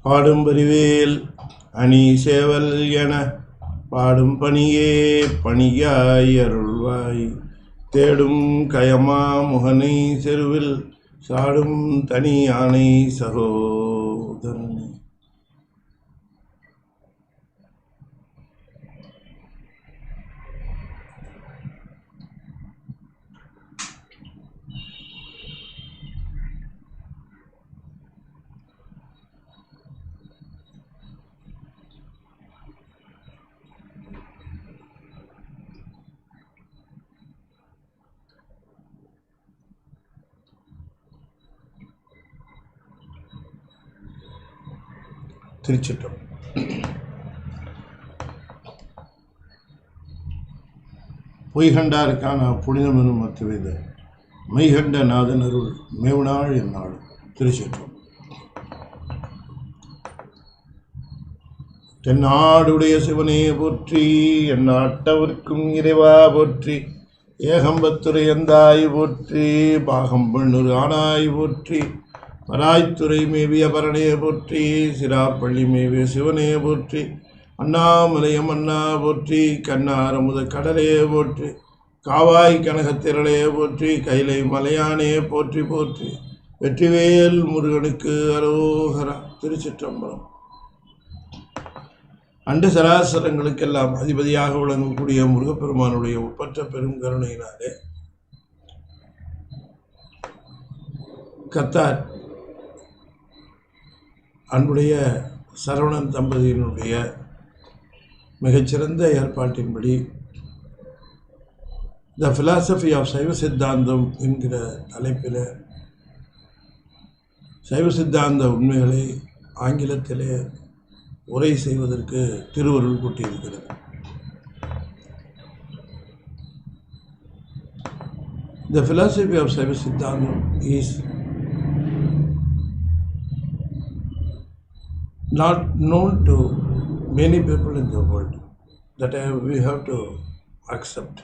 பாடும் பரிவேல் அணி சேவல் என பாடும் பணியே பணியாய் அருள்வாய் தேடும் கயமா முகனை செருவில் சாடும் தனி யானை சகோதரனே. திருச்சிட்டம். பொய்கண்டாருக்கான புனிதம் எனும் மத்துவித மெய்கண்ட நாதன் அருள் மேவுநாள் என்னாள். திருச்சிட்டம். தென்னாடுடைய சிவனே போற்றி, எந்நாட்டவர்க்கும் இறைவா போற்றி, ஏகம்பத்துரை எந்தாய் போற்றி, பாகம்பண்ணூர் ஆனாய் போற்றி, பராய்த்துறை மேவிய பரணே போற்றி, சிராப்பள்ளி மேவிய சிவனே போற்றி, அண்ணாமலையம் அண்ணா போற்றி, கண்ணாரமுத கடலே போற்றி, காவாய் கனகத்திரளே போற்றி, கைலை மலையானே போற்றி போற்றி, வெற்றிவேல் முருகனுக்கு அரோகரா. திருச்சிற்றம்பலம். அண்ட சராசரங்களுக்கெல்லாம் அதிபதியாக விளங்கக்கூடிய முருகப்பெருமானுடைய ஒப்பற்ற பெரும் கருணையினாலே கத்தார் அன்புடைய சரவணன் தம்பதியினுடைய மிகச்சிறந்த ஏற்பாட்டின்படி த ஃபிலாசபி ஆஃப் சைவ சித்தாந்தம் என்கிற தலைப்பில் சைவ சித்தாந்த உண்மைகளை ஆங்கிலத்திலே உரை செய்வதற்கு திருவருள் கூட்டியிருக்கிறது. த ஃபிலாசபி ஆஃப் சைவ சித்தாந்தம் is not known to many people in the world. That we have to accept.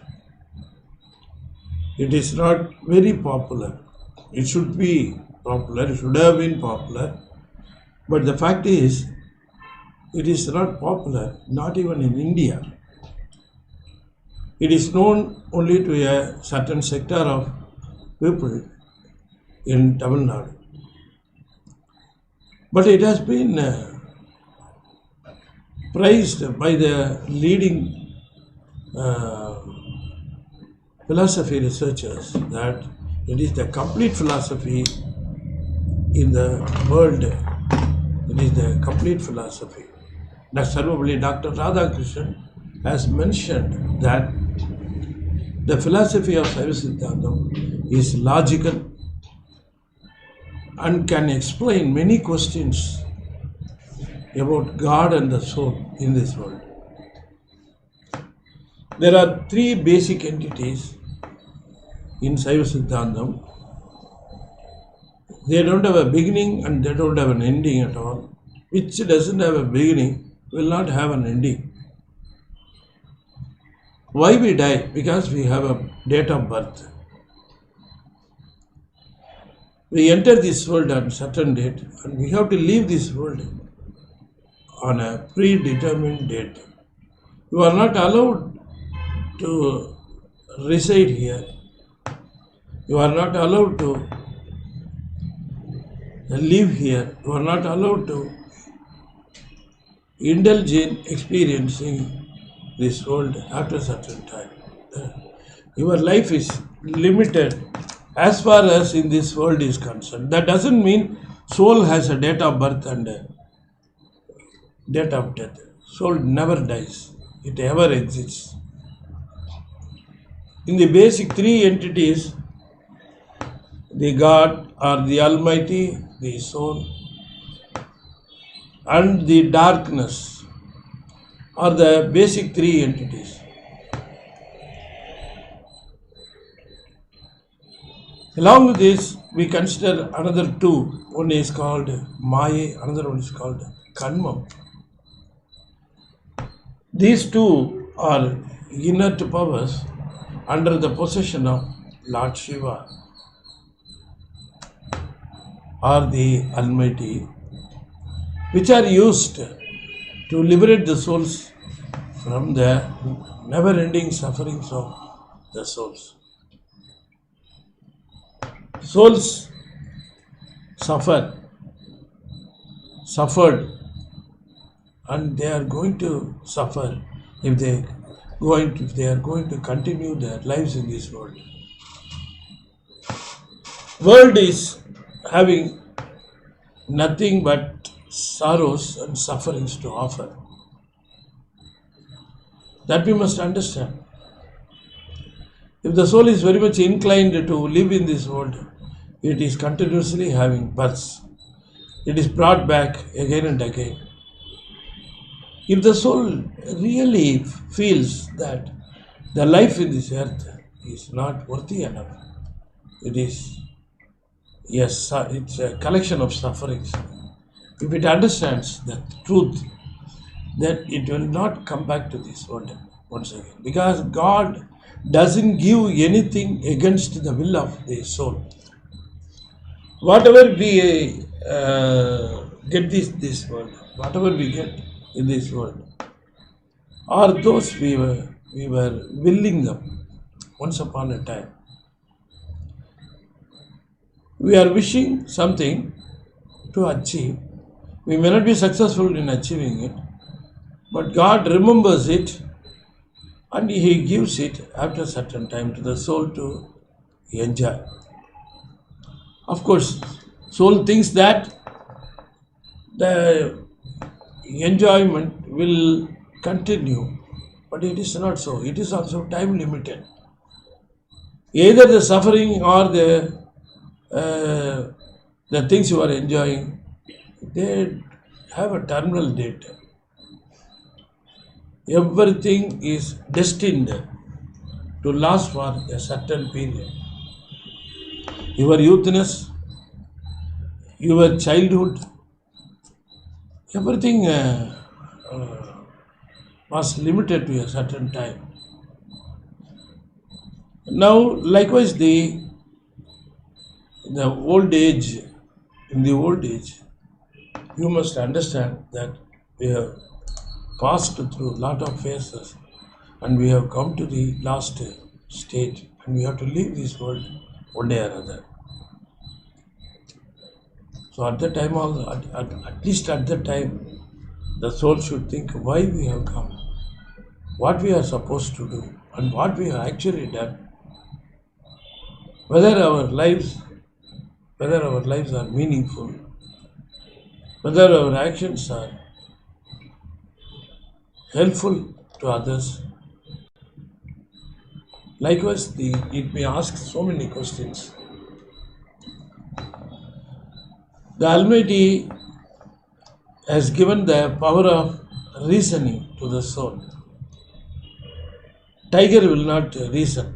It is not very popular. It should be popular, it should have been popular. But the fact is, it is not popular, not even in India. It is known only to a certain sector of people in Tamil Nadu. But it has been praised by the leading philosophy researchers that it is the complete philosophy in the world. It is the complete philosophy. Dr. Radhakrishnan has mentioned that the philosophy of Saiva Siddhantam is logical and can explain many questions about God and the soul in this world. There are three basic entities in Saiva Siddhantam. They don't have a beginning and they don't have an ending at all. Which doesn't have a beginning will not have an ending. Why we die? Because we have a date of birth. We enter this world on a certain date and we have to leave this world on a predetermined date. You are not allowed to reside here. You are not allowed to live here. You are not allowed to indulge in experiencing this world after a certain time. Your life is limited as far as in this world is concerned. That doesn't mean soul has a date of birth and a date of death. Soul never dies. It ever exists. In the basic three entities, the God or the Almighty, the soul, and the darkness are the basic three entities. Along with this, we consider another two. One is called Maya, another one is called Kanmam. These two are inert powers under the possession of Lord Shiva or the Almighty, which are used to liberate the souls from the never-ending sufferings of the souls. Souls suffered, and they are going to suffer if they are going to continue their lives in this world. World is having nothing but sorrows and sufferings to offer. That we must understand. If the soul is very much inclined to live in this world, it is continuously having births. It is brought back again and again. If the soul really feels that the life in this earth is not worthy enough, it's a collection of sufferings. If it understands the truth, then it will not come back to this world once again. Because God doesn't give anything against the will of the soul. Whatever we get this world, whatever we get in this world, are those we were willing them once upon a time. We are wishing something to achieve. We may not be successful in achieving it, but God remembers it and He gives it after a certain time to the soul to enjoy. Of course, soul thinks that the enjoyment will continue, but it is not so. It is also time limited. Either the suffering or the things you are enjoying, they have a terminal date. Everything is destined to last for a certain period. Your youthness, your childhood, everything was limited to a certain time. Now, likewise, in the old age, you must understand that we have passed through a lot of phases and we have come to the last stage and we have to leave this world one day or other. So at the time, at least at the time, the soul should think why we have come, what we are supposed to do, and what we have actually done. Whether our lives are meaningful, whether our actions are helpful to others. Likewise, it may ask so many questions. The Almighty has given the power of reasoning to the soul. Tiger will not reason.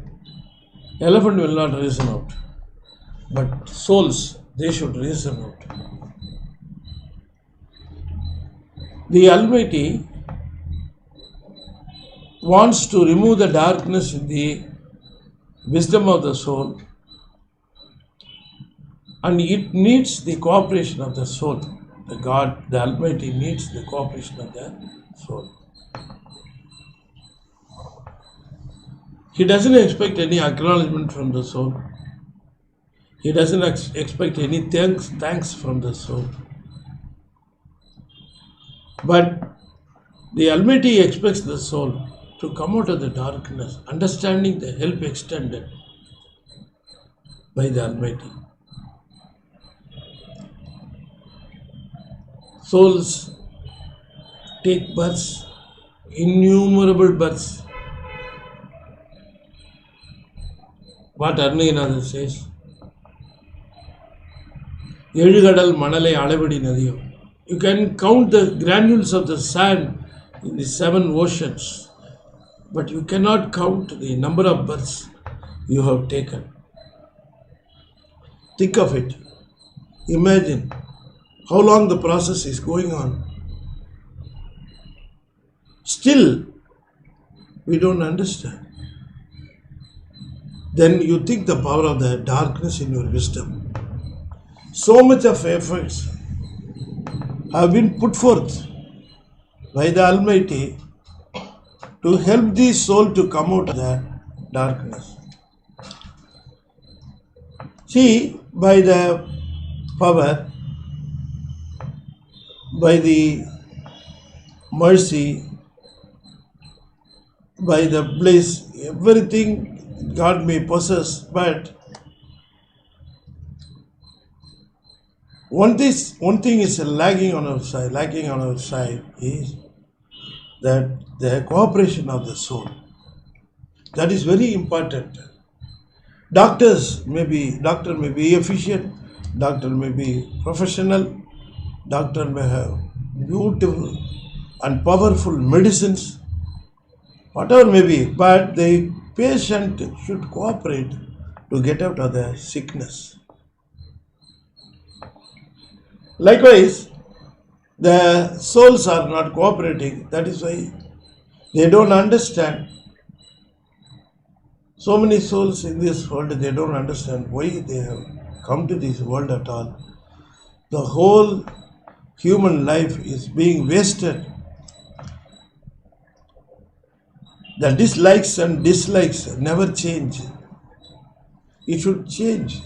Elephant will not reason out. But souls, they should reason out. The Almighty wants to remove the darkness in the wisdom of the soul, and it needs the cooperation of the soul. The Almighty needs the cooperation of the soul. He doesn't expect any acknowledgement from the soul. He doesn't expect any thanks from the soul. But the Almighty expects the soul to come out of the darkness, understanding the help extended by the Almighty. Souls take births, innumerable births. What Arnayanatha says, Ezhukadal Manalai Alavadi Nadiyam. You can count the granules of the sand in the 7 oceans, but you cannot count the number of births you have taken. Think of it. Imagine how long the process is going on. Still, we don't understand. Then you think the power of the darkness in your wisdom. So much of efforts have been put forth by the Almighty to help the soul to come out of the darkness. See, by the power, by the mercy, by the bliss, everything God may possess, but one thing is lacking on our side is that the cooperation of the soul. That is very important. Doctor may be efficient, doctor may be professional, doctor may have beautiful and powerful medicines, whatever may be, but the patient should cooperate to get out of the sickness. Likewise, the souls are not cooperating. That is why they don't understand. So many souls in this world, they don't understand why they have come to this world at all. The whole human life is being wasted. The dislikes and dislikes never change. It should change.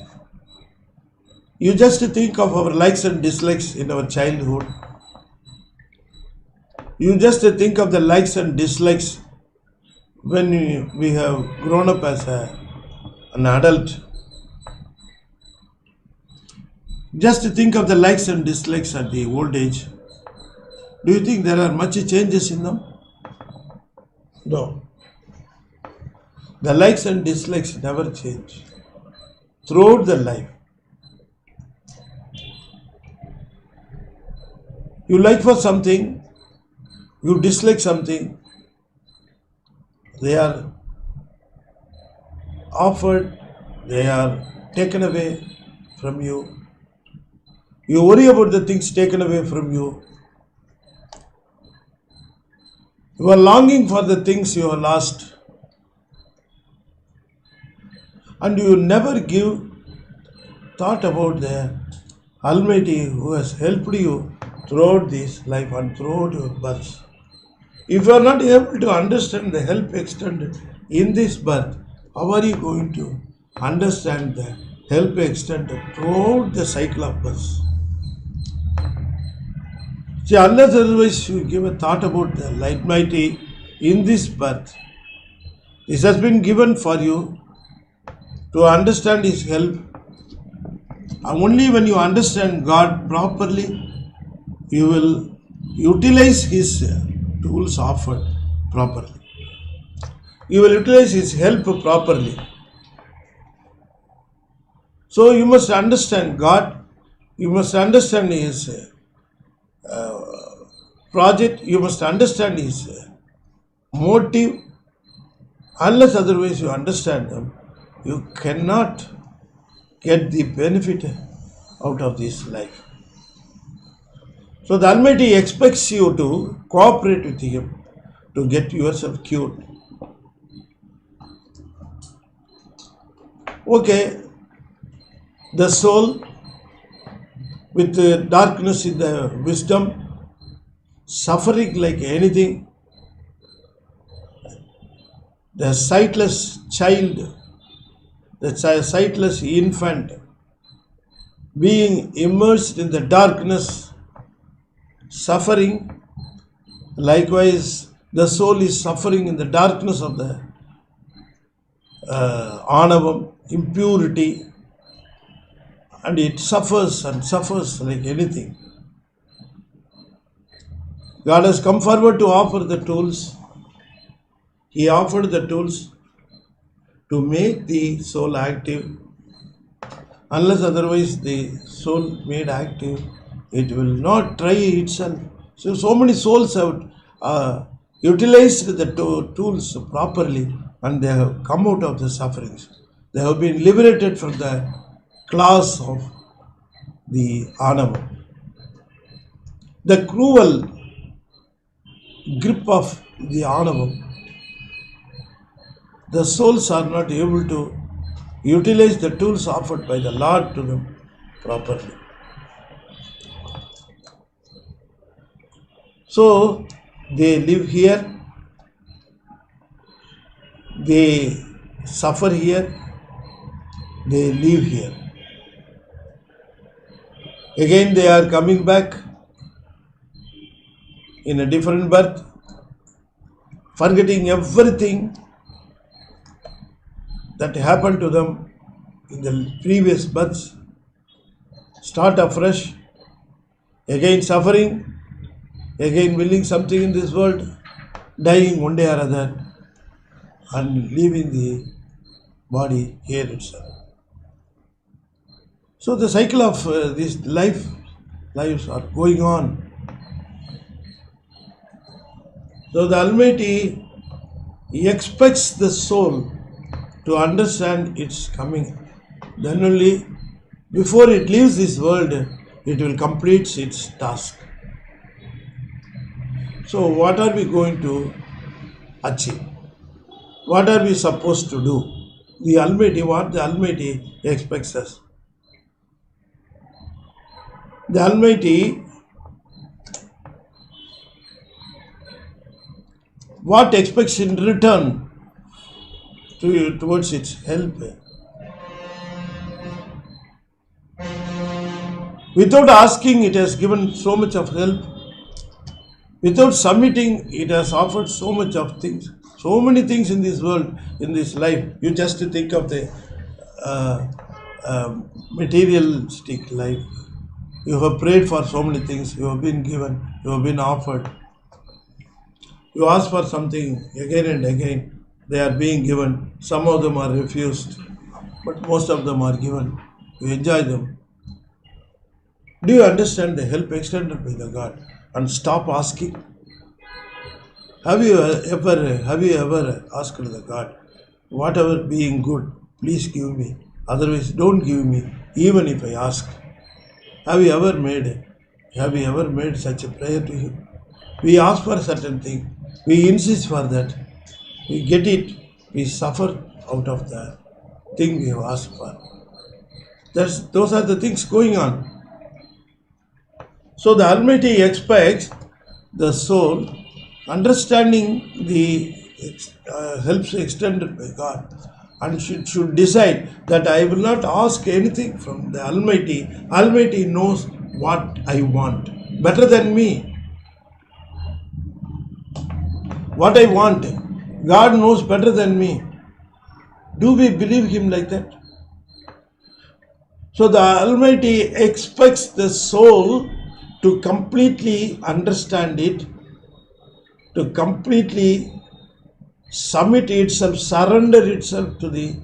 You just think of our likes and dislikes in our childhood. You just think of the likes and dislikes when we have grown up as an adult. Just think of the likes and dislikes at the old age. Do you think there are much changes in them? No. The likes and dislikes never change throughout the life. You like for something, you dislike something, they are offered, they are taken away from you. You worry about the things taken away from you. You are longing for the things you have lost. And you never give thought about the Almighty who has helped you throughout this life and throughout your birth. If you are not able to understand the help extended in this birth, how are you going to understand the help extended throughout the cycle of birth? See, unless otherwise you give a thought about the Almighty in this birth, this has been given for you to understand His help. And only when you understand God properly, you will utilize His tools offered properly. You will utilize His help properly. So you must understand God. You must understand His project. You must understand His motive. Unless otherwise you understand them, you cannot get the benefit out of this life. So the Almighty expects you to cooperate with Him to get yourself cured. Okay, the soul with the darkness in the wisdom, suffering like anything, the sightless child, the sightless infant, being immersed in the darkness, suffering. Likewise, the soul is suffering in the darkness of the anavam, impurity, and it suffers and suffers like anything. God has come forward to offer the tools. He offered the tools to make the soul active. Unless otherwise the soul made active, it will not try itself. So many souls have utilized the tools properly and they have come out of the sufferings. They have been liberated from the claws of the Anava. The cruel grip of the Anava. The souls are not able to utilize the tools offered by the Lord to them properly. So they live here, they suffer here, they live here. Again they are coming back in a different birth, forgetting everything that happened to them in the previous births, start afresh, again suffering, again willing something in this world, dying one day or other, and leaving the body here itself. So the cycle of these lives are going on. So the Almighty expects the soul to understand its coming. Then only before it leaves this world, it will complete its task. So what are we going to achieve? What are we supposed to do? What the Almighty expects us. The Almighty, what expects in return towards its help? Without asking, it has given so much of help. Without submitting, it has offered so much of things. So many things in this world, in this life. You just think of the materialistic life. You have prayed for so many things. You have been given. You have been offered. You ask for something again and again. They are being given. Some of them are refused. But most of them are given. You enjoy them. Do you understand the help extended by the God? And stop asking. Have you ever asked the God, whatever being good, please give me. Otherwise, don't give me, even if I ask. Have you ever made such a prayer to Him? We ask for a certain thing. We insist for that. We get it. We suffer out of the thing we have asked for. Those are the things going on. So the Almighty expects the soul, understanding the helps extended by God, and should decide that I will not ask anything from the Almighty. Almighty knows what I want better than me. What I want, God knows better than me. Do we believe Him like that? So the Almighty expects the soul to completely understand it, to completely submit itself, surrender itself to the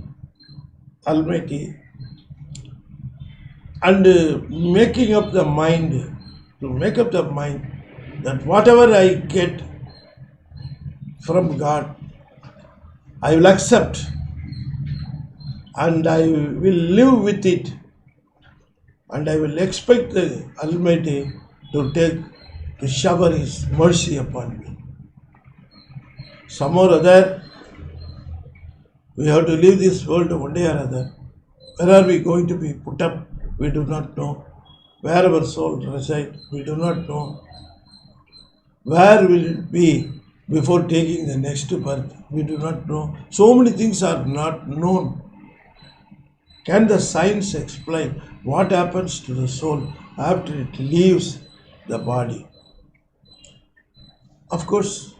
Almighty, and make up the mind that whatever I get from God, I will accept and I will live with it, and I will expect the Almighty to shower His mercy upon me. Some or other, we have to leave this world one day or other. Where are we going to be put up? We do not know. Where our soul resides, we do not know. Where will it be before taking the next birth? We do not know. So many things are not known. Can the science explain what happens to the soul after it leaves the body? Of course,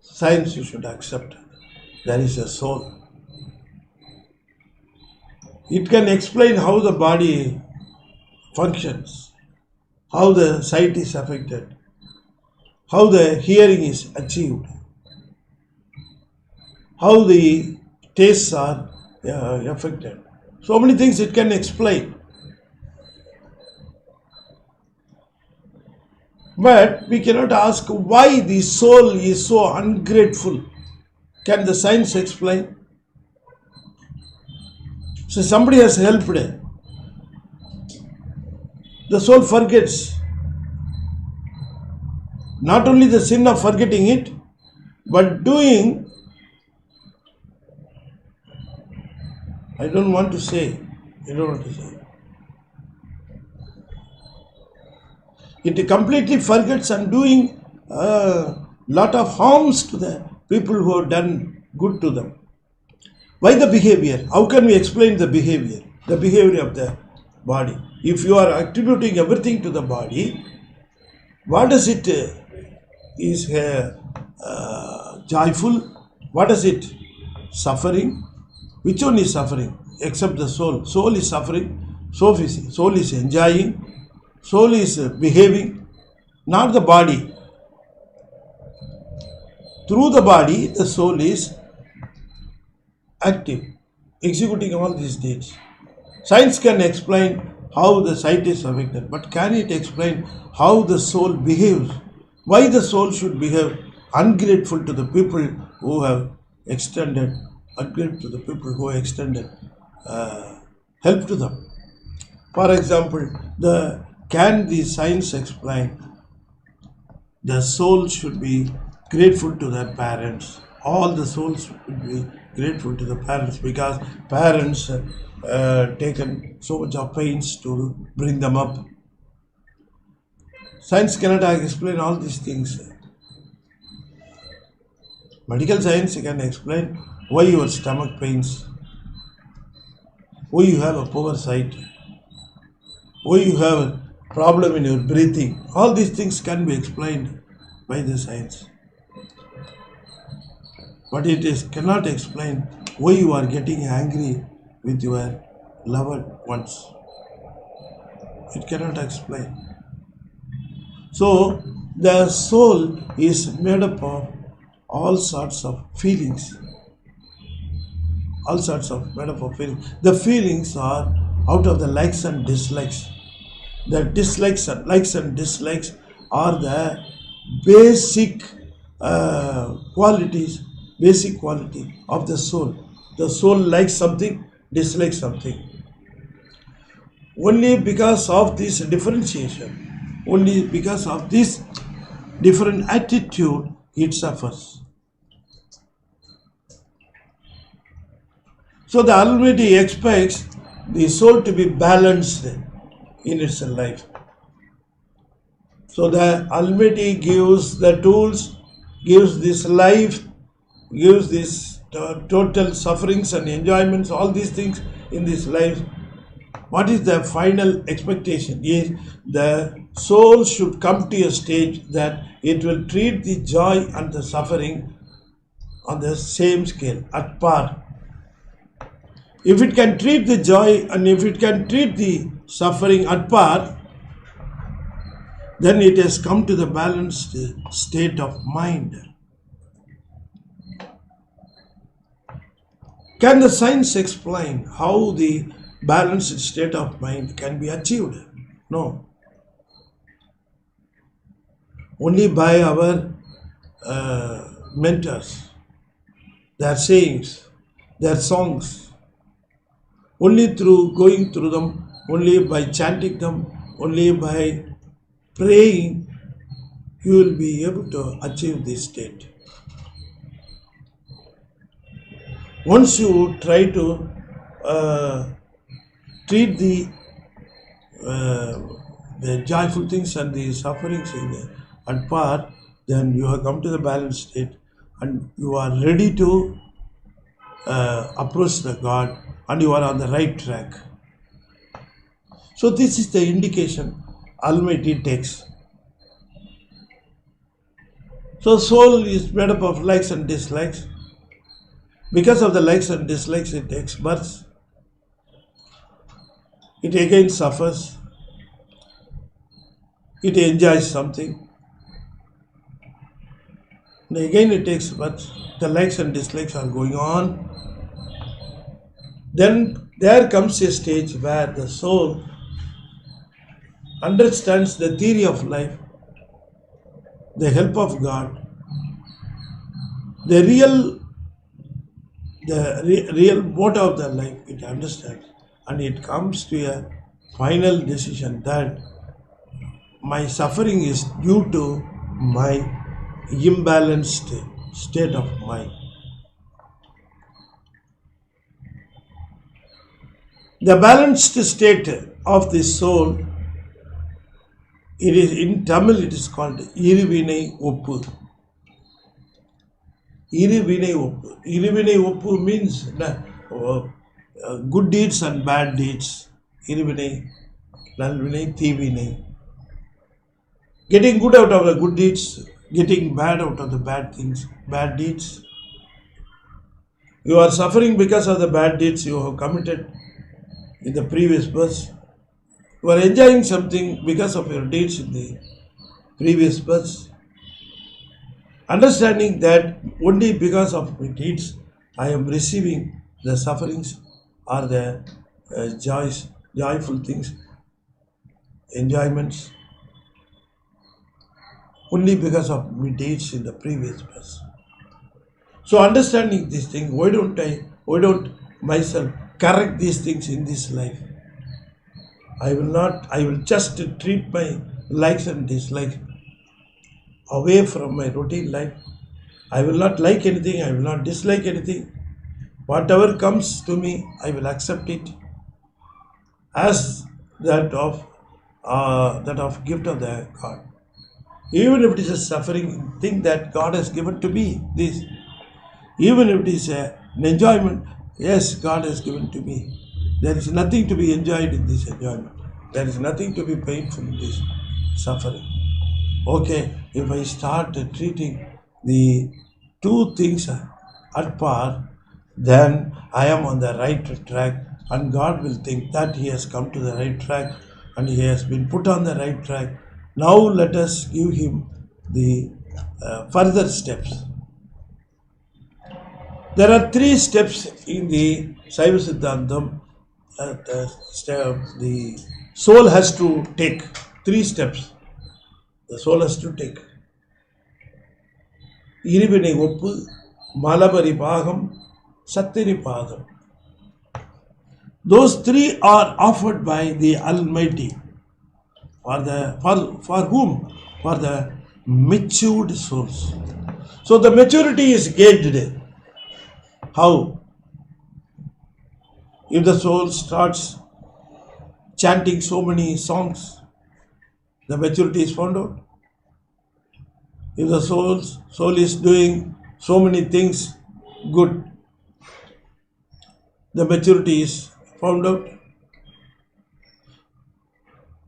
science you should accept. There is a soul. It can explain how the body functions, how the sight is affected, how the hearing is achieved, how the tastes are affected. So many things it can explain. But we cannot ask why the soul is so ungrateful. Can the science explain? So somebody has helped. The soul forgets. Not only the sin of forgetting it, but doing, I don't want to say. It completely forgets and doing a lot of harms to the people who have done good to them. Why the behavior? How can we explain the behavior? The behavior of the body. If you are attributing everything to the body, what does it is joyful? What is it? Suffering? Which one is suffering? Except the soul. Soul is suffering. Soul is enjoying. Soul is behaving. Not the body. Through the body, the soul is active, executing all these deeds. Science can explain how the sight is affected, but can it explain how the soul behaves? Why the soul should behave ungrateful to the people who have extended, help to them? For example, can the science explain the soul should be grateful to their parents? All the souls should be grateful to the parents because parents taken so much of pains to bring them up. Science cannot explain all these things. Medical science can explain why your stomach pains, why you have a poor sight, why you have a problem in your breathing. All these things can be explained by the science. But cannot explain why you are getting angry with your loved ones. It cannot explain. So the soul is made up of all sorts of feelings. The feelings are out of the likes and dislikes. The likes and dislikes are the basic quality of the soul. The soul likes something, dislikes something. Only because of this differentiation, only because of this different attitude, it suffers. So the Almighty expects the soul to be balanced in its life. So the Almighty gives the tools, gives this life, gives this total sufferings and enjoyments, all these things in this life. What is the final expectation? Is the soul should come to a stage that it will treat the joy and the suffering on the same scale, at par. If it can treat the joy and if it can treat the suffering at par, then it has come to the balanced state of mind. Can the science explain how the balanced state of mind can be achieved? No. Only by our mentors, their sayings, their songs. Only through going through them, only by chanting them, only by praying, you will be able to achieve this state. Once you try to treat the joyful things and the sufferings at par, then you have come to the balanced state and you are ready to approach the God and you are on the right track. So this is the indication Almighty takes. So soul is made up of likes and dislikes. Because of the likes and dislikes, it takes birth. It again suffers. It enjoys something. And again it takes birth. The likes and dislikes are going on. Then there comes a stage where the soul understands the theory of life, the help of God, the real motive of the life, it understands, and it comes to a final decision that my suffering is due to my imbalanced state of mind. The balanced state of the soul It is in Tamil. It is called Irivinai Oppu. Irivinai Oppu. Irivinai Oppu means good deeds and bad deeds. Irivinai, Nalvinai, Thivinai. Getting good out of the good deeds, getting bad out of the bad things, bad deeds. You are suffering because of the bad deeds you have committed in the previous birth. You are enjoying something because of your deeds in the previous birth. Understanding that only because of my deeds I am receiving the sufferings or the joyful things, enjoyments, only because of my deeds in the previous birth. So understanding this thing, why don't myself correct these things in this life? I will just treat my likes and dislikes away from my routine life. I will not like anything, I will not dislike anything. Whatever comes to me, I will accept it as that of gift of the God. Even if it is a suffering thing that God has given to me, this, even if it is an enjoyment, yes, God has given to me. There is nothing to be enjoyed in this enjoyment. There is nothing to be painful in this suffering. Okay, if I start treating the two things at par, then I am on the right track, and God will think that He has come to the right track and He has been put on the right track. Now let us give Him the further steps. There are 3 steps in the Saiva Siddhantam. The soul has to take 3 steps. The soul has to take. Irivinai Oppu, Malabari Bhagam, Sattiri Bhagam. Those 3 are offered by the Almighty. For whom? For the matured souls. So the maturity is gauged. How? If the soul starts chanting so many songs, the maturity is found out. If the soul is doing so many things good, the maturity is found out.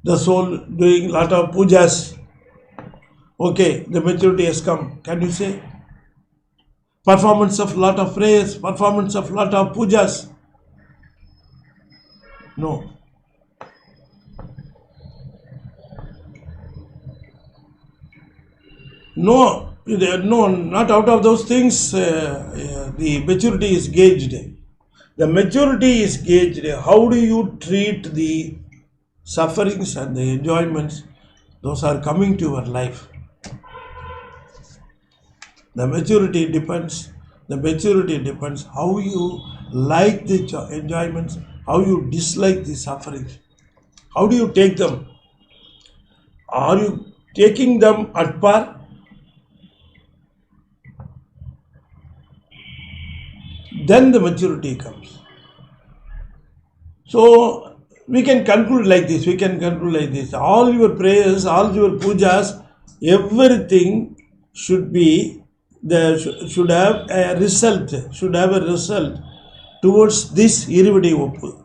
The soul doing lot of pujas, okay, the maturity has come. Can you say? Performance of lot of prayers, performance of lot of pujas. No. No, not out of those things the maturity is gauged. The maturity is gauged. How do you treat the sufferings and the enjoyments? Those are coming to your life. The maturity depends how you like the enjoyments, how you dislike the sufferings. How do you take them? Are you taking them at par? Then the maturity comes. So we can conclude like this. All your prayers, all your pujas, everything should have a result towards this Irivinai Oppu.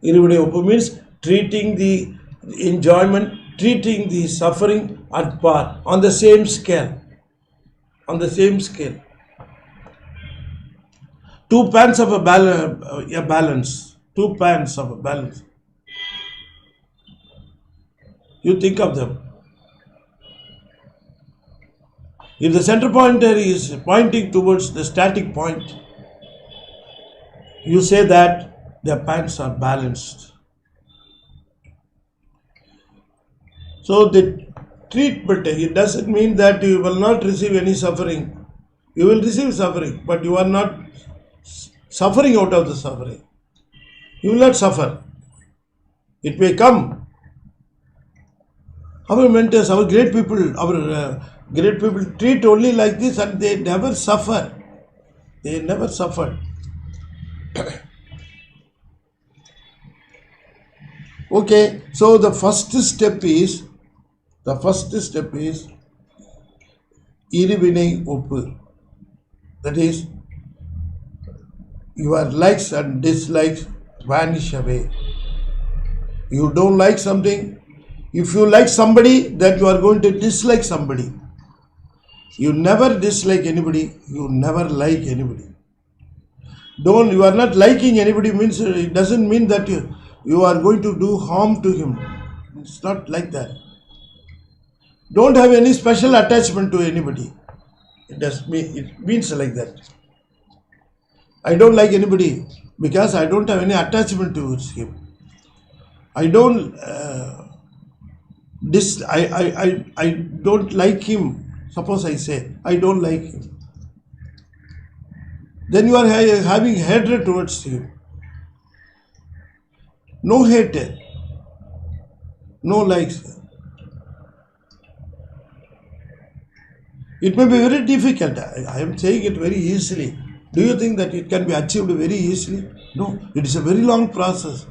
Irivinai Oppu means treating the enjoyment, treating the suffering at par, on the same scale. 2 pans of a balance. 2 pans of a balance. You think of them. If the center pointer is pointing towards the static point, you say that the pans are balanced. So the treatment, it doesn't mean that you will not receive any suffering. You will receive suffering, but you are not suffering out of the suffering. You will not suffer. It may come. Our mentors, our great people treat only like this, and they never suffer. They never suffered. Okay, so the first step is Irivinai Oppu. That is, your likes and dislikes vanish away. You don't like something. If you like somebody, then you are going to dislike somebody. You never dislike anybody. You never like anybody. You are not liking anybody means it doesn't mean that you are going to do harm to him. It's not like that. Don't have any special attachment to anybody. It means like that. I don't like anybody because I don't have any attachment towards him. I don't I don't like him. Suppose I say I don't like him. Then you are having hatred towards him. No hatred, no likes. It may be very difficult. I am saying it very easily. Do you think that it can be achieved very easily? No, it is a very long process.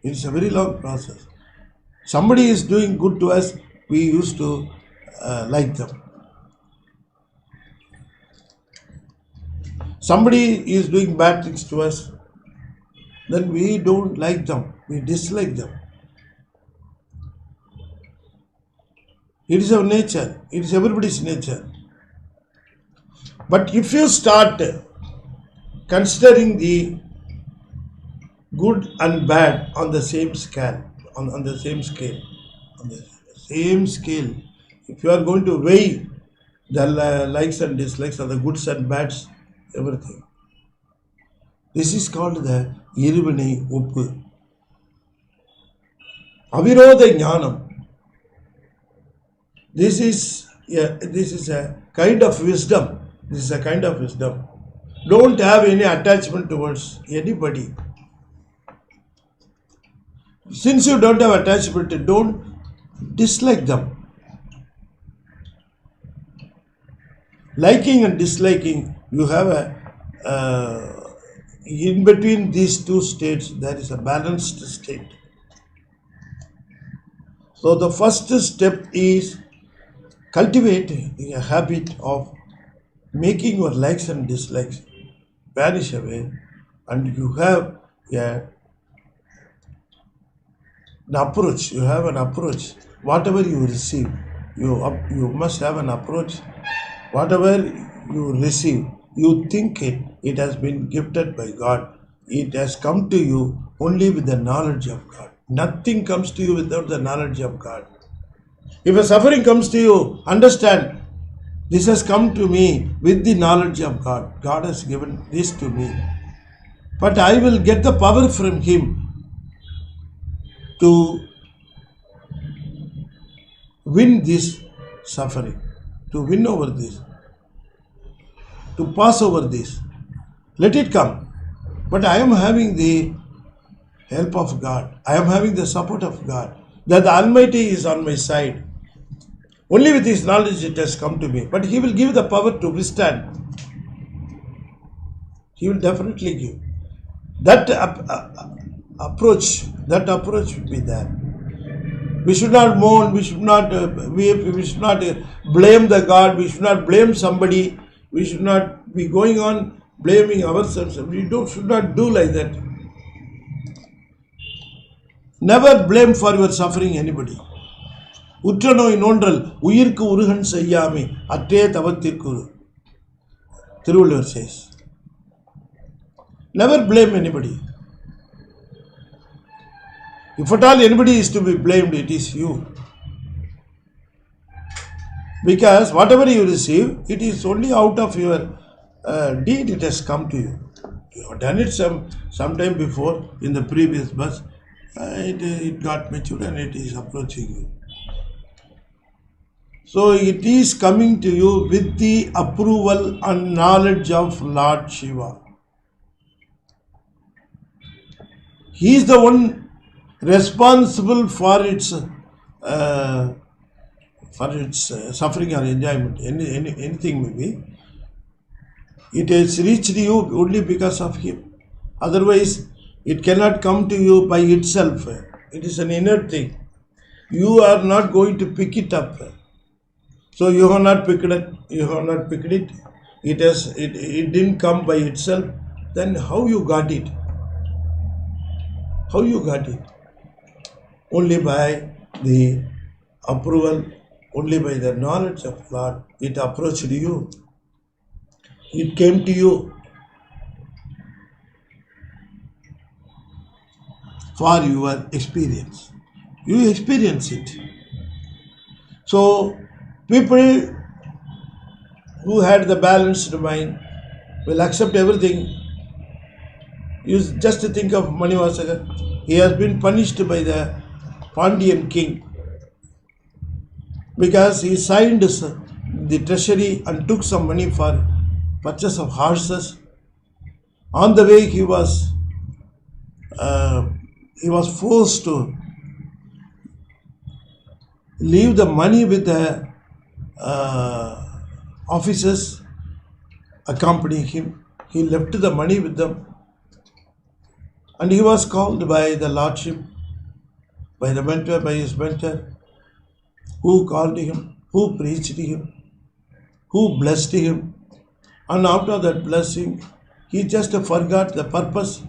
It is a very long process. Somebody is doing good to us, we used to like them. Somebody is doing bad things to us, then we don't like them, we dislike them. It is our nature, it is everybody's nature. But if you start considering the good and bad on the same scale, if you are going to weigh the likes and dislikes of the goods and bads, everything. This is called the Irivinai Oppu. Aviroda Jnanam. This is a kind of wisdom. Don't have any attachment towards anybody. Since you don't have attachment, don't dislike them. Liking and disliking, you have in between these two states, there is a balanced state. So the first step is cultivating a habit of making your likes and dislikes vanish away, and you have an approach. You have an approach. Whatever you receive, you must have an approach. Whatever you receive, you think it has been gifted by God. It has come to you only with the knowledge of God. Nothing comes to you without the knowledge of God. If a suffering comes to you, understand, this has come to me with the knowledge of God. God has given this to me. But I will get the power from Him to win this suffering, to win over this, to pass over this. Let it come. But I am having the help of God. I am having the support of God. That the Almighty is on my side. Only with His knowledge it has come to me. But He will give the power to withstand. He will definitely give. That approach will be there. We should not mourn, we should not weep, we should not blame the God, we should not blame somebody, we should not be going on blaming ourselves. We should not do like that. Never blame for your suffering anybody. Utranoi nondral, uyirku uruhan sayyami, atte tavathirku. Tiruvallur says. Never blame anybody. If at all anybody is to be blamed, it is you. Because whatever you receive, it is only out of your deed it has come to you. You have done it some time before in the previous bus. It got matured and it is approaching you. So it is coming to you with the approval and knowledge of Lord Shiva. He is the one responsible for its suffering or enjoyment, anything may be. It has reached you only because of Him. Otherwise, it cannot come to you by itself. It is an inner thing. You are not going to pick it up. So you have not picked it. You have not picked it. It didn't come by itself. Then how you got it? How you got it? Only by the approval, only by the knowledge of Lord. It approached you. It came to you for your experience. You experience it. So people who had the balanced mind will accept everything. You just think of Manivasagar. He has been punished by the Pandyan king because he signed the treasury and took some money for purchase of horses. On the way, he was forced to leave the money with the officers accompanying him. He left the money with them, and he was called by the Lordship, by his mentor, who called him, who preached him, who blessed him, and after that blessing, he just forgot the purpose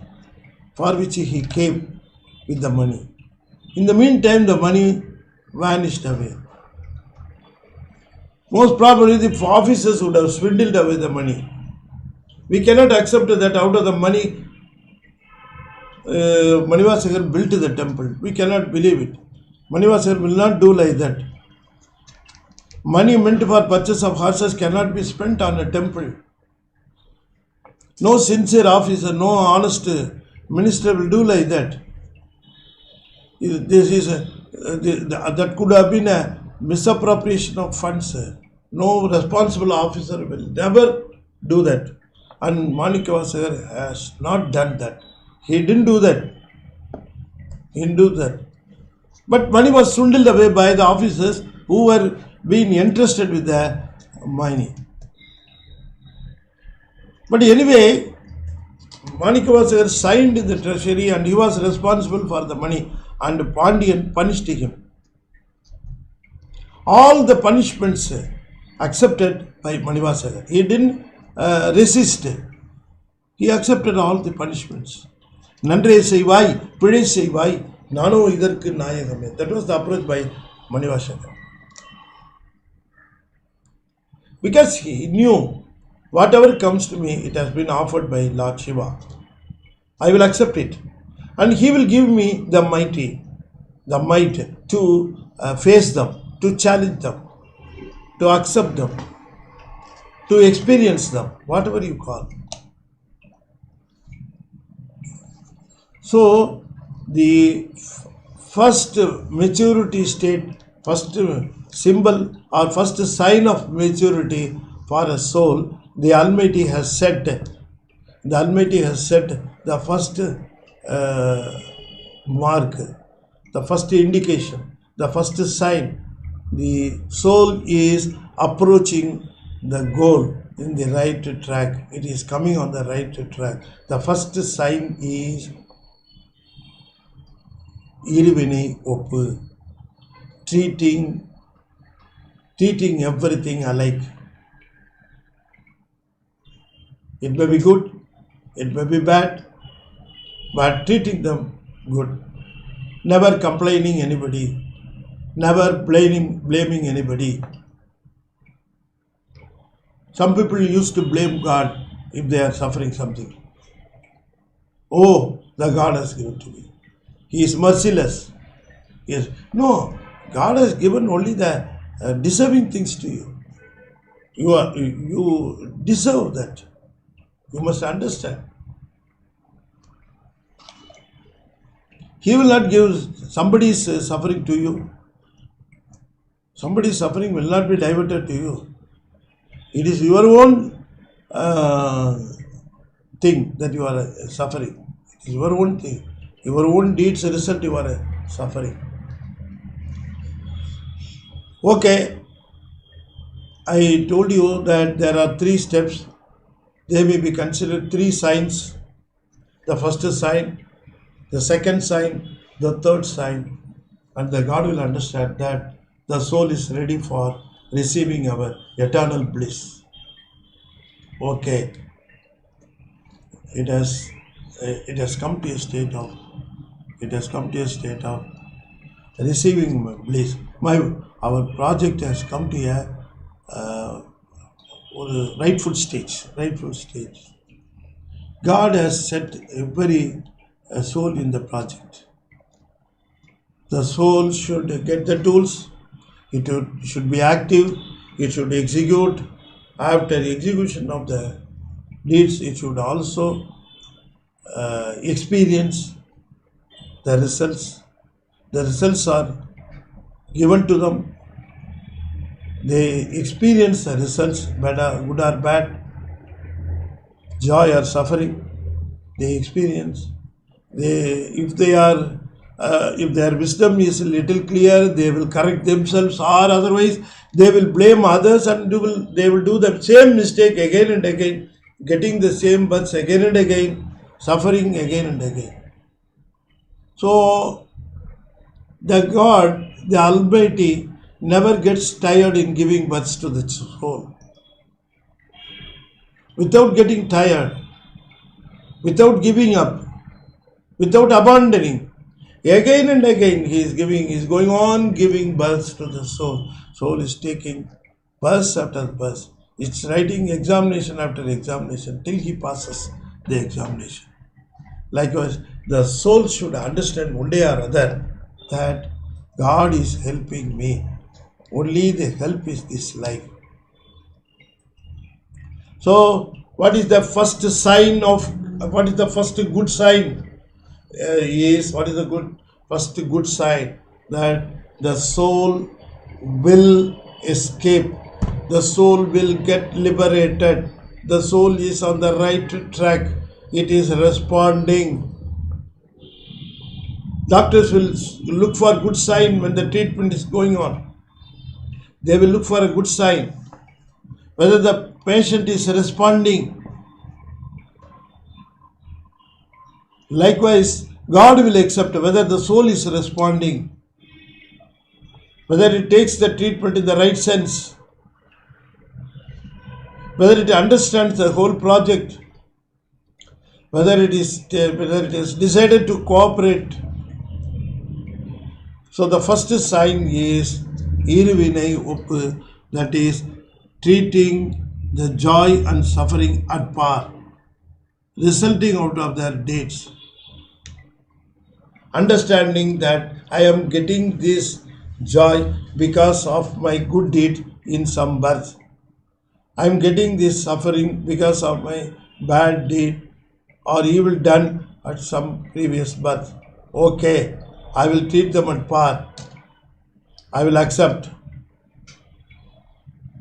for which he came with the money. In the meantime, the money vanished away. Most probably the officers would have swindled away the money. We cannot accept that out of the money Manivasagar built the temple. We cannot believe it. Manivasagar will not do like that. Money meant for purchase of horses cannot be spent on a temple. No sincere officer, no honest minister will do like that. That could have been a misappropriation of funds. No responsible officer will never do that. And Manivasagar has not done that. He didn't do that. But money was swindled away by the officers who were being entrusted with the money. But anyway, Manivasagar signed in the treasury and he was responsible for the money, and Pandyan punished him. All the punishments accepted by Manivasagar. He didn't resist. He accepted all the punishments. Nandre Saivai, Pide Saivai, Nano Idarku Nayagame. That was the approach by Manivasagar. Because he knew whatever comes to me, it has been offered by Lord Shiva. I will accept it. And he will give me the might to face them, to challenge them, to accept them, to experience them, whatever you call. So, the first maturity state, first symbol or first sign of maturity for a soul, the Almighty has set the first mark, the first indication, the first sign. The soul is approaching the goal in the right track. It is coming on the right track. The first sign is Irivini Oppu, treating everything alike. It may be good, it may be bad, but treating them good. Never complaining anybody, never blaming anybody. Some people used to blame God if they are suffering something. Oh, the God has given to me. He is merciless. Yes. No, God has given only the deserving things to you. You deserve that. You must understand. He will not give somebody's suffering to you. Somebody's suffering will not be diverted to you. It is your own thing that you are suffering. It is your own thing. Your own deeds result you are suffering. Okay, I told you that there are 3 steps. They may be considered 3 signs. The first sign, the second sign, the third sign, and the God will understand that the soul is ready for receiving our eternal bliss. Okay, it has come to a state of receiving bliss. Our project has come to a rightful stage. God has set every soul in the project. The soul should get the tools. It should be active. It should execute. After execution of the deeds, it should also experience the results. The results are given to them. They experience the results, whether good or bad, joy or suffering. They experience. If their wisdom is a little clear, they will correct themselves, or otherwise they will blame others and they will do the same mistake again and again, getting the same births again and again, suffering again and again. So the God, the Almighty, never gets tired in giving births to the soul. Without getting tired, without giving up, without abandoning, again and again he is going on giving births to the soul. Soul is taking birth after birth. It's writing examination after examination till he passes the examination. Likewise, the soul should understand one day or other that God is helping me. Only the help is this life. So, what is the first good sign? What is the first good sign? That the soul will escape. The soul will get liberated. The soul is on the right track. It is responding. Doctors will look for good sign when the treatment is going on. They will look for a good sign. Whether the patient is responding. Likewise, God will accept whether the soul is responding, whether it takes the treatment in the right sense, whether it understands the whole project, whether it is decided to cooperate. So the first sign is Iruvinai Oppu, that is treating the joy and suffering at par, resulting out of their deeds. Understanding that I am getting this joy because of my good deed in some birth. I am getting this suffering because of my bad deed or evil done at some previous birth. Okay, I will treat them at par. I will accept.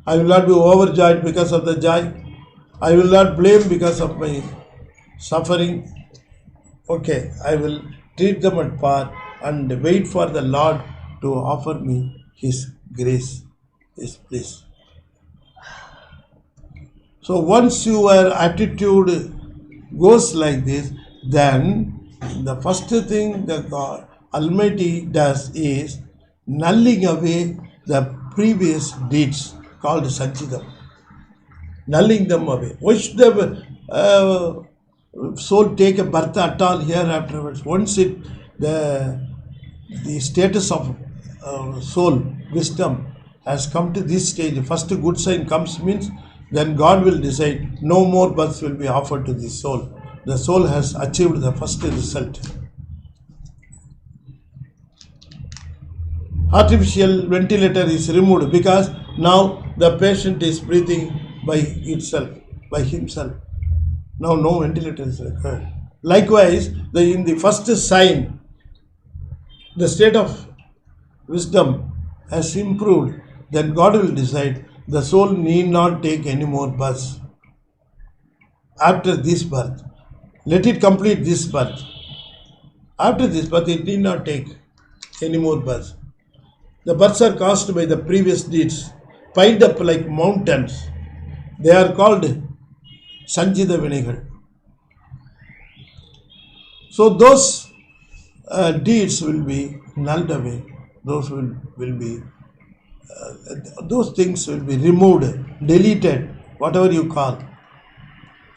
I will not be overjoyed because of the joy. I will not blame because of my suffering. Okay, I will treat them at par and wait for the Lord to offer me His grace, His bliss. So once your attitude goes like this, then the first thing the God Almighty does is nulling away the previous deeds called Sanchidam. Nulling them away. Why should the soul take a birth at all here afterwards? Once the status of soul, wisdom has come to this stage, the first good sign comes means then God will decide no more births will be offered to this soul. The soul has achieved the first result. Artificial ventilator is removed because now the patient is breathing by himself. Now no ventilator is required. Likewise, in the first sign, the state of wisdom has improved. Then God will decide the soul need not take any more births after this birth. Let it complete this birth. After this birth, it need not take any more births. The births are caused by the previous deeds, piled up like mountains. They are called Sanjita Vinigal. So those deeds will be nulled away. Those will be those things will be removed, deleted, whatever you call,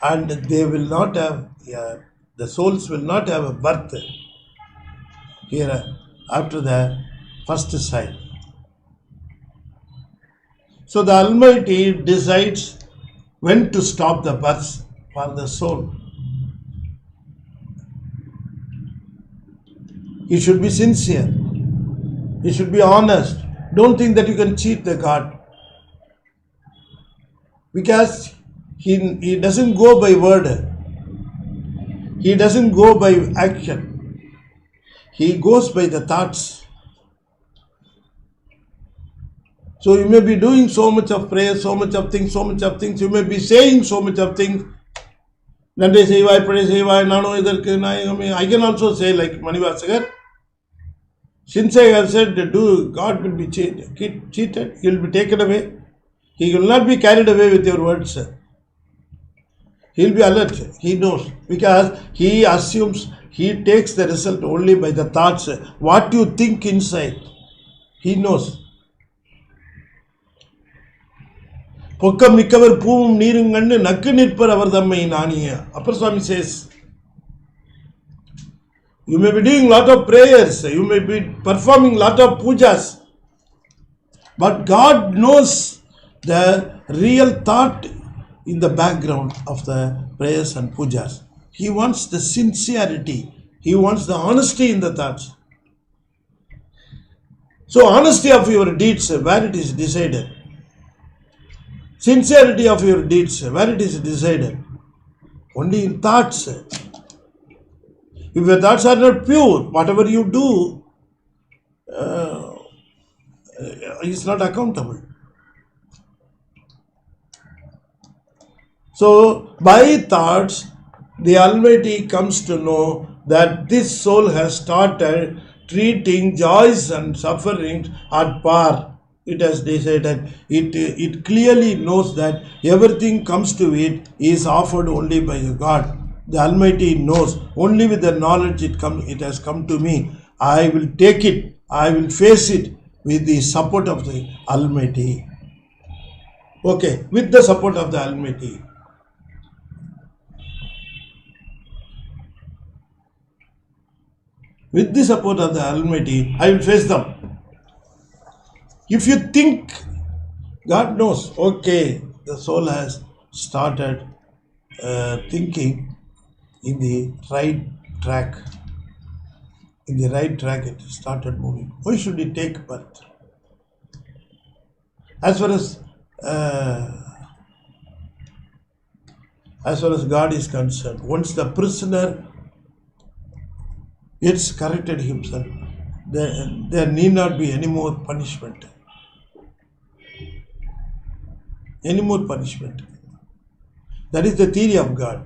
and they will not have the souls will not have a birth here after the first sign. So the Almighty decides when to stop the birth for the soul. He should be sincere. He should be honest. Don't think that you can cheat the God. Because he doesn't go by word. He doesn't go by action. He goes by the thoughts. So you may be doing so much of prayer, so much of things. You may be saying so much of things. Nande Saiva, pray Saiva, Nano Idarke, I can also say like Manivasagar. Since I have said God will be cheated, He will be taken away. He will not be carried away with your words. He will be alert. He knows. Because he assumes, he takes the result only by the thoughts. What you think inside. He knows. Pokkam nikkavar poovum neerum kandu nakku nirpar avar thammai naaniya. Upper Swami says, you may be doing lot of prayers, you may be performing lot of pujas, but God knows the real thought in the background of the prayers and pujas. He wants the sincerity. He wants the honesty in the thoughts. So honesty of your deeds, where it is decided. Sincerity of your deeds, where it is decided. Only in thoughts. If your thoughts are not pure, whatever you do is not accountable. So, by thoughts, the Almighty comes to know that this soul has started treating joys and sufferings at par. It has decided. It clearly knows that everything comes to it is offered only by God. The Almighty knows. Only with the knowledge it has come to me. I will take it. I will face it with the support of the Almighty. Okay, with the support of the Almighty. With the support of the Almighty, I will face them. If you think, God knows, okay, the soul has started thinking in the right track. In the right track, it started moving. Why should it take birth? As far as God is concerned, once the prisoner gets corrected himself, there need not be any more punishment. Any more punishment. That is the theory of God.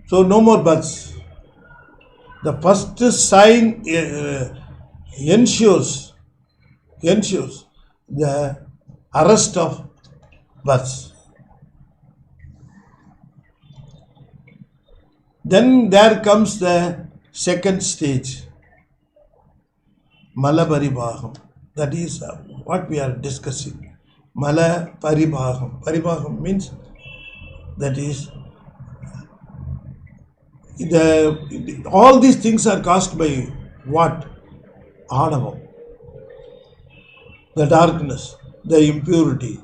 So no more births. The first sign ensures the arrest of births. Then there comes the second stage, Mala Paribhagam. That is what we are discussing. Mala Paribhagam. Paribhagam means that is all these things are caused by what? Adavam. The darkness, the impurity.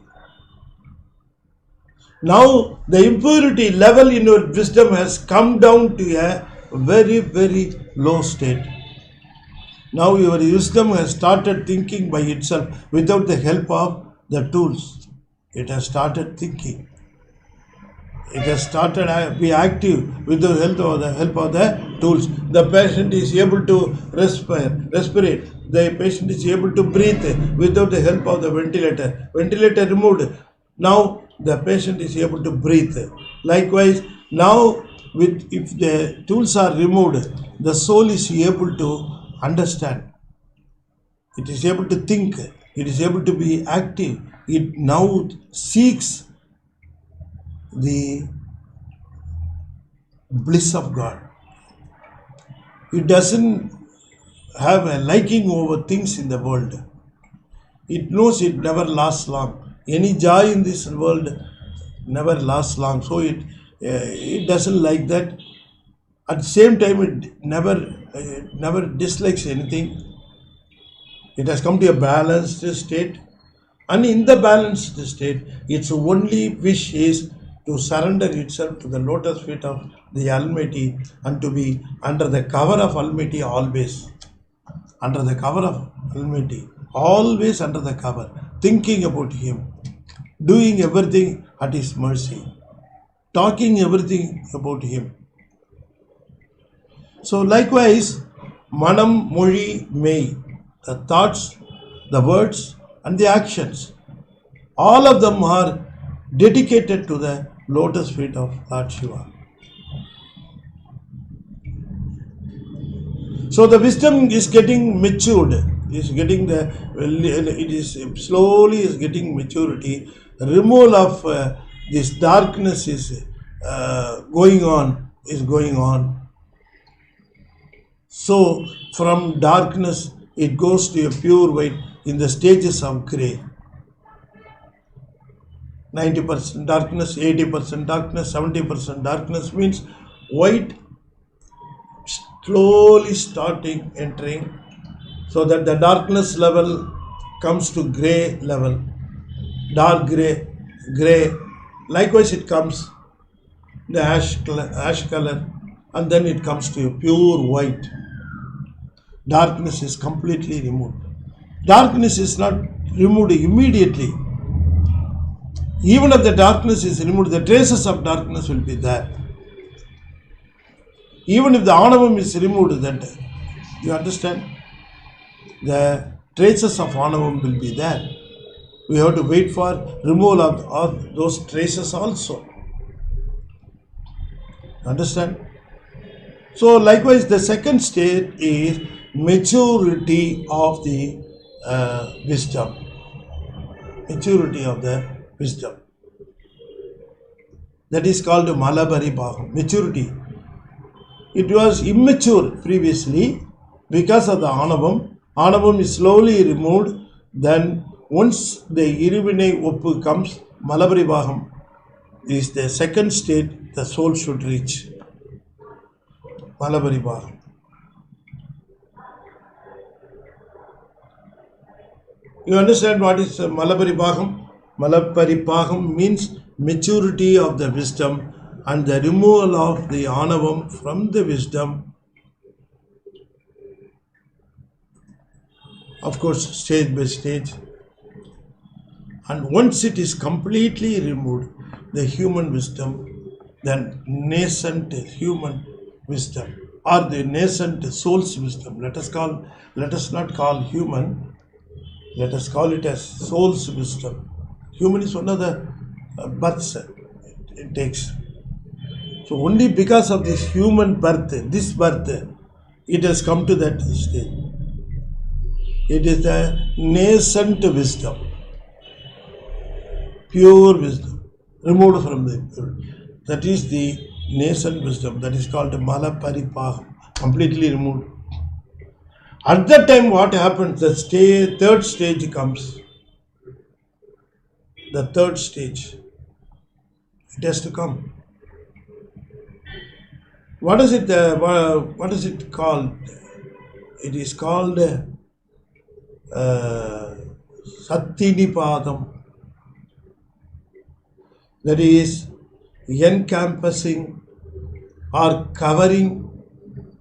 Now the impurity level in your wisdom has come down to a very, very low state. Now your wisdom has started thinking by itself without the help of the tools. It has started thinking. It has started to be active with the help of the tools. The patient is able to respirate. The patient is able to breathe without the help of the ventilator. Ventilator removed. Now the patient is able to breathe. Likewise, now if the tools are removed, the soul is able to understand. It is able to think. It is able to be active. It now seeks the bliss of God. It doesn't have a liking over things in the world. It knows it never lasts long. Any joy in this world never lasts long. So it doesn't like that. At the same time, it never dislikes anything. It has come to a balanced state, and in the balanced state, its only wish is to surrender itself to the lotus feet of the Almighty and to be under the cover of Almighty always. Under the cover of Almighty, always under the cover, thinking about Him, doing everything at His mercy, talking everything about Him. So likewise, Manam, Mozhi, Mei, the thoughts, the words and the actions, all of them are dedicated to the lotus feet of Lord Shiva. So the wisdom is getting matured, it is slowly is getting maturity. The removal of this darkness is going on. So from darkness it goes to a pure white in the stages of grey. 90% darkness, 80% darkness, 70% darkness means white slowly starting entering, so that the darkness level comes to grey level, dark grey. Likewise it comes the ash color, and then it comes to a pure white. Darkness is completely removed. Darkness is not removed immediately. Even if the darkness is removed, the traces of darkness will be there. Even if the anavam is removed, that you understand, the traces of anavam will be there. We have to wait for removal of those traces also. Understand? So likewise, the second state is maturity of the wisdom. Maturity of the wisdom. That is called Malabari Bhagam. Maturity. It was immature previously because of the anavam. Anavam is slowly removed. Then once the Irivine Oppu comes, Malabari Bhagam is the second state the soul should reach. Malabari Bhagam. You understand what is Malabari Bhagam? Malabari Bhagam means maturity of the wisdom and the removal of the anavam from the wisdom. Of course, stage by stage. And once it is completely removed, the human wisdom, then nascent human wisdom, or the nascent soul's wisdom, let us not call human, let us call it as soul's wisdom. Human is one of the births it takes. So only because of this human birth, it has come to that stage. It is the nascent wisdom, pure wisdom, removed from the pure. That is the nascent wisdom. That is called Malabari Bhagam, completely removed. At that time, what happens? The third stage comes. The third stage. It has to come. What is it called? It is called Sattinipadam. That is encompassing or covering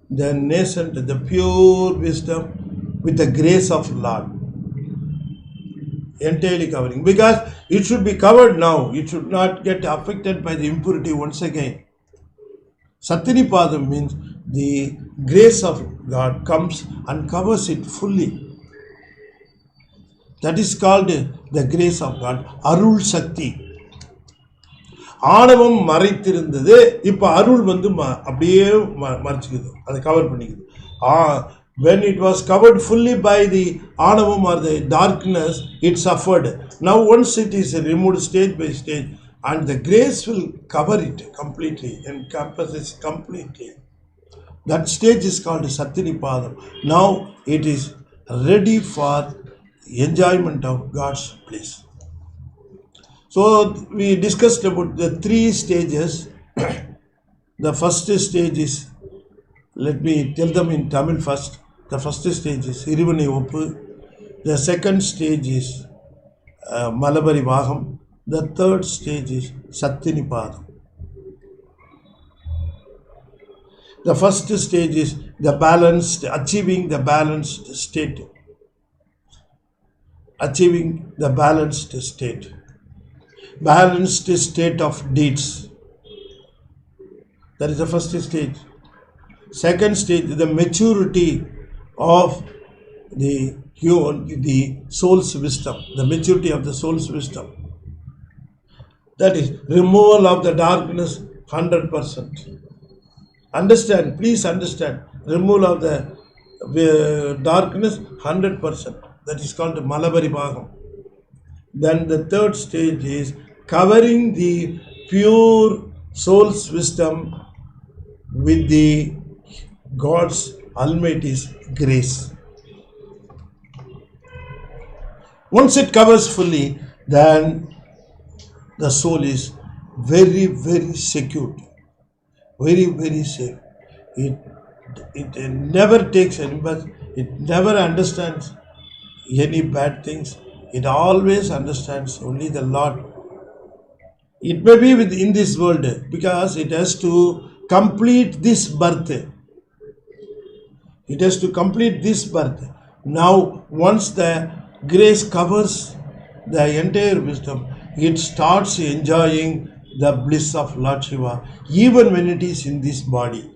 the nascent, the pure wisdom with the grace of Lord. Entirely covering. Because it should be covered now. It should not get affected by the impurity once again. Sattinipadam means the grace of God comes and covers it fully. That is called the grace of God. Arul Shakti. ஆணவம் மறைத்திருந்தது, இப்போ அருள் வந்து அப்படியே மறைச்சிக்குது, அதை cover பண்ணிக்குது. When it was covered fully by the anavam or the darkness, it suffered. Now once it is removed stage by stage, and the grace will cover it completely, encompasses completely. That stage is called Sattinipadam. Now it is ready for enjoyment of God's bliss. So we discussed about the 3 stages. The first stage is, let me tell them in Tamil first. The first stage is Irivani Oppu. The second stage is Malabari Vaham. The third stage is Sattinipadam. The first stage is achieving the balanced state. Achieving the balanced state. Balanced state of deeds. That is the first stage. Second stage, the maturity of the soul's wisdom. The maturity of the soul's wisdom. That is removal of the darkness 100%. Understand, please understand. Removal of the darkness 100%. That is called Malabari Bhagam. Then the third stage is covering the pure soul's wisdom with the God's Almighty's grace. Once it covers fully, then the soul is very, very secure. Very, very safe. It never takes any, but it never understands any bad things. It always understands only the Lord. It may be within this world because it has to complete this birth. It has to complete this birth. Now, once the grace covers the entire wisdom, it starts enjoying the bliss of Lord Shiva, even when it is in this body,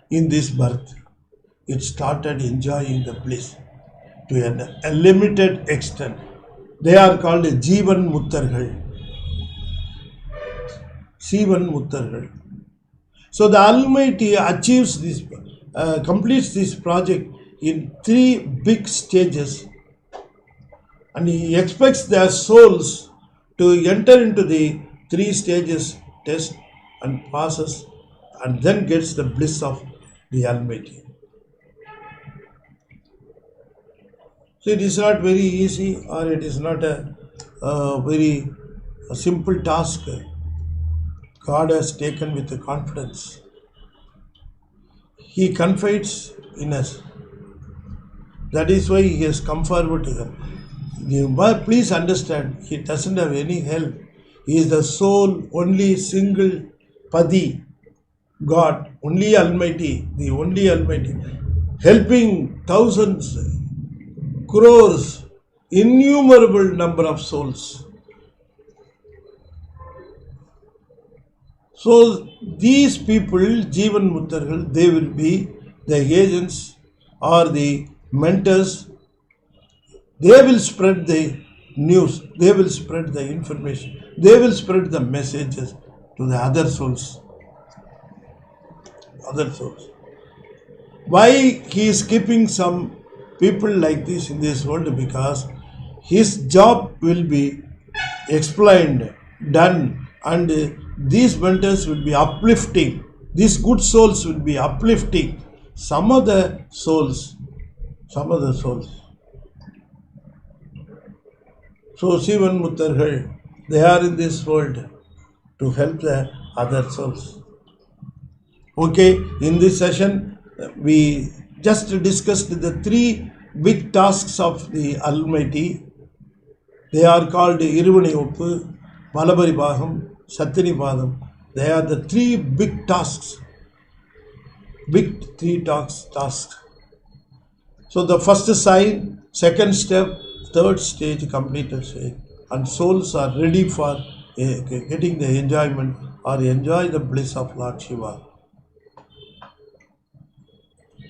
in this birth. It started enjoying the bliss to a limited extent. They are called Jivan Muttargal. Jivan Muttargal. So the Almighty achieves this, completes this project in 3 big stages, and He expects their souls to enter into the 3 stages test and passes, and then gets the bliss of the Almighty. So it is not very easy, or it is not a very simple task. God has taken with confidence. He confides in us. That is why He has come forward to them. Please understand, He doesn't have any help. He is the sole, only single Pati, God, only Almighty, the only Almighty, helping thousands, crores, innumerable number of souls. So these people, Jivan Muttargal, they will be the agents or the mentors. They will spread the news, they will spread the information, they will spread the messages to the other souls. Other souls. Why He is keeping some people like this in this world? Because His job will be explained, done, and these mentors will be uplifting. These good souls will be uplifting some of the souls. So Jivan Muttargal, they are in this world to help the other souls. Okay, in this session, we just discussed the 3 big tasks of the Almighty. They are called Irivani Oppu, Malabari Bhagam, Sattinipadam. They are the 3 big tasks. Big 3 tasks. So the first sign, second step, third stage, completed stage. And souls are ready for getting the enjoyment or enjoy the bliss of Lord Shiva.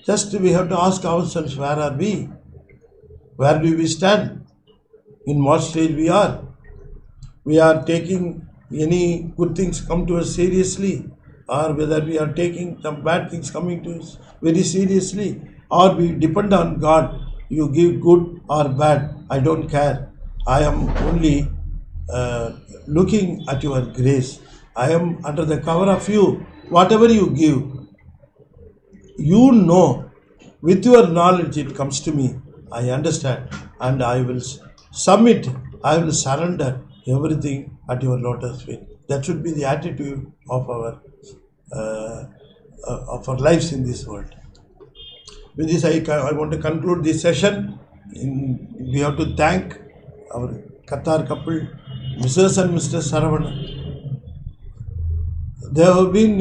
Just we have to ask ourselves, where are we? Where do we stand? In what stage we are? We are taking any good things come to us seriously, or whether we are taking some bad things coming to us very seriously, or we depend on God. You give good or bad, I don't care. I am only looking at your grace. I am under the cover of you. Whatever you give, you know, with your knowledge it comes to me. I understand and I will submit, I will surrender everything at your lotus feet. That should be the attitude of our lives in this world. With this, I want to conclude this session. We have to thank our Qatar couple, Mrs. and Mr. Saravana. They have been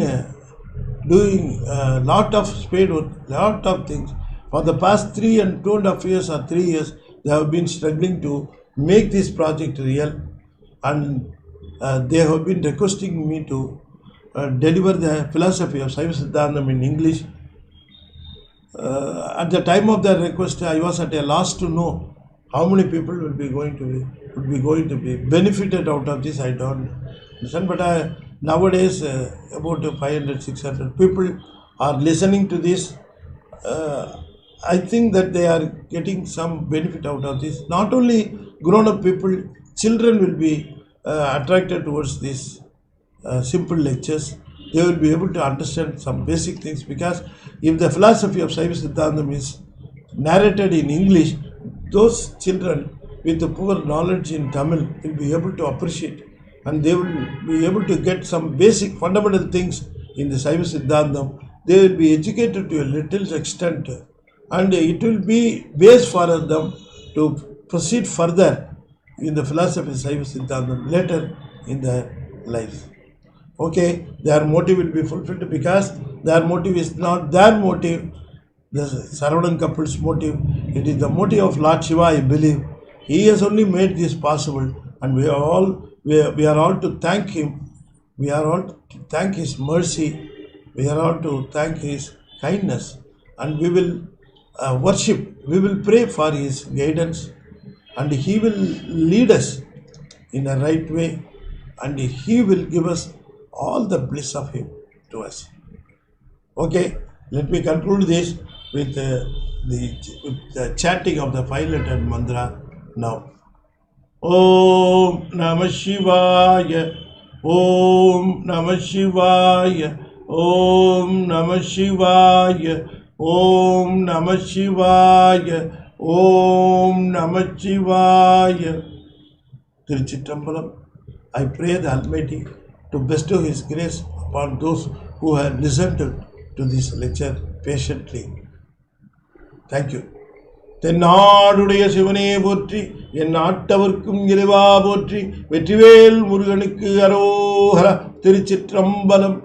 doing a lot of spade work, lot of things. For the past 2.5 years or 3 years, they have been struggling to make this project real, and they have been requesting me to deliver the philosophy of Saiva Siddhantam in English. At the time of their request, I was at a loss to know how many people would be going to be benefited out of this. I don't understand, but nowadays about 500-600 people are listening to this. I think that they are getting some benefit out of this. Not only grown-up people, children will be attracted towards these simple lectures. They will be able to understand some basic things, because if the philosophy of Saiva Siddhantam is narrated in English, those children with the poor knowledge in Tamil will be able to appreciate, and they will be able to get some basic fundamental things in the Saiva Siddhantam. They will be educated to a little extent, and it will be base for them to proceed further in the philosophy of Saiva Siddhantam later in their life. Okay, their motive will be fulfilled, because their motive is not their motive, the Saravanan couple's motive. It is the motive of Lord Shiva, I believe. He has only made this possible, and we are all to thank him. We are all to thank his mercy. We are all to thank his kindness, and we will worship. We will pray for his guidance, and he will lead us in the right way, and he will give us all the bliss of him to us. Okay, let me conclude this with the chanting of the 5-letter mantra now. Om Namah Shivaya, Om Namah Shivaya, Om Namah Shivaya, Om Namah Shivaya, Om Namah Shivaya. Tiruchitrambalam. I pray the Almighty to bestow His grace upon those who have listened to this lecture patiently. Thank you. தென்னாடுடைய சிவனே போற்றி, என் நாட்டவர்க்கும் இறைவா போற்றி, வெற்றிவேல் முருகனுக்கு அரோகரா. திருச்சிற்றம்பலம்.